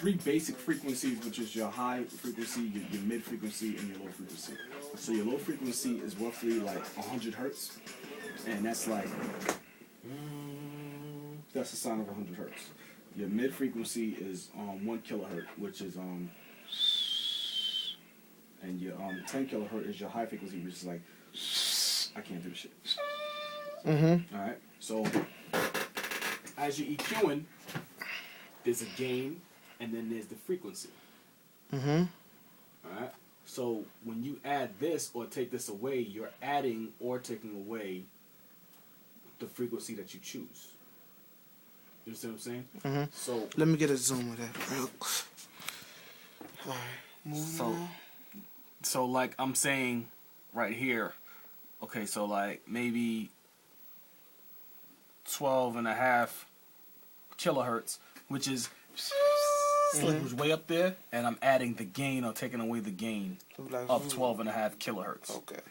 three basic frequencies, which is your high frequency, your mid frequency, and your low frequency. So your low frequency is roughly like 100 hertz, and that's like that's the sound of 100 hertz. Your mid frequency is 1 kilohertz, which is and your 10 kilohertz is your high frequency, which is like I can't do shit. All right. So as you're EQing, there's a gain, and then there's the frequency. All right. So when you add this or take this away, you're adding or taking away the frequency that you choose. You understand what I'm saying? So let me get a zoom of that real quick. All right. So like I'm saying right here, okay, so like maybe 12.5 kilohertz, which is was way up there, and I'm adding the gain or taking away the gain of 12.5 kilohertz. Okay.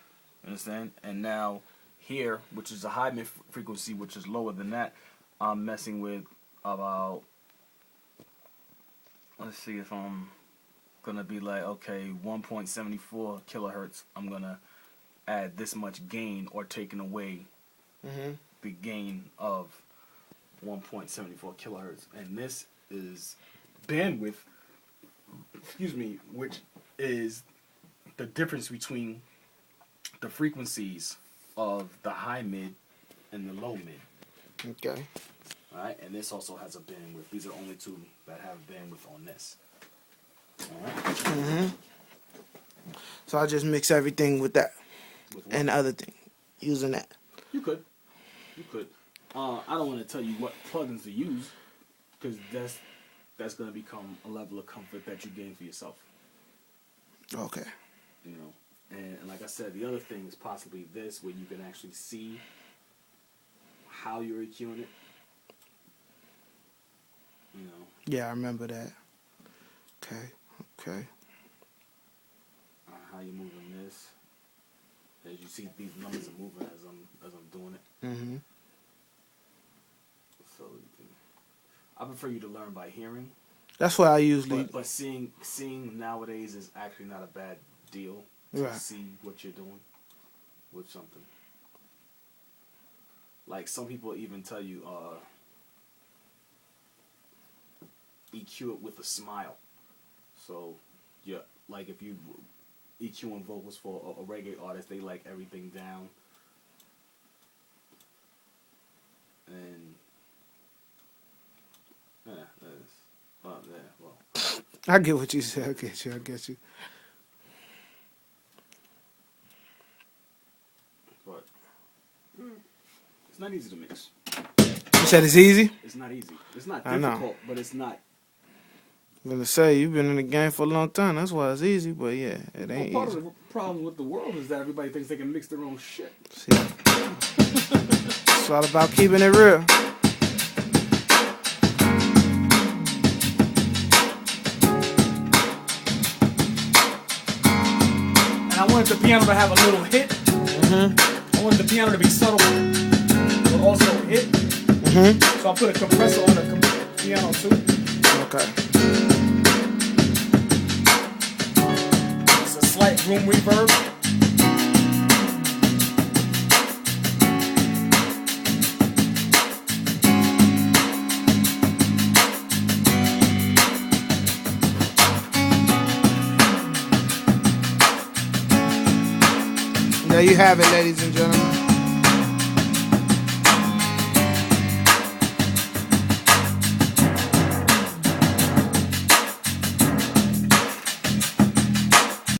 You understand? And now here, which is a high mid frequency, which is lower than that, I'm messing with about, let's see if I'm gonna be like, okay, 1.74 kilohertz. I'm gonna add this much gain or taking away the gain of 1.74 kilohertz, and this is bandwidth, excuse me, which is the difference between the frequencies of the high mid and the low mid. Okay. Alright, and this also has a bandwidth. These are only two that have bandwidth on this. Alright. So I just mix everything with that and the other thing using that. You could. I don't want to tell you what plugins to use, because that's going to become a level of comfort that you gain for yourself. Okay. You know, and like I said, the other thing is possibly this, where you can actually see how you're EQing it. You know. Yeah, I remember that. Okay. How you moving this? As you see, these numbers are moving as I'm doing it. So I prefer you to learn by hearing. That's what I usually. But seeing nowadays is actually not a bad deal to see what you're doing with something. Like some people even tell you EQ it with a smile. So yeah, like if you EQing vocals for a reggae artist, they like everything down. And well. I get what you said. I get you. But it's not easy to mix. You said it's easy? It's not easy. It's not difficult, but it's not. I'm gonna say you've been in the game for a long time. That's why it's easy. But yeah, it ain't part easy. of the problem with the world is that everybody thinks they can mix their own shit. See, it's all about keeping it real. And I wanted the piano to have a little hit. I wanted the piano to be subtle, but also hit. So I put a compressor on the piano too. Okay. It's a slight room reverb. There you have it, ladies and gentlemen.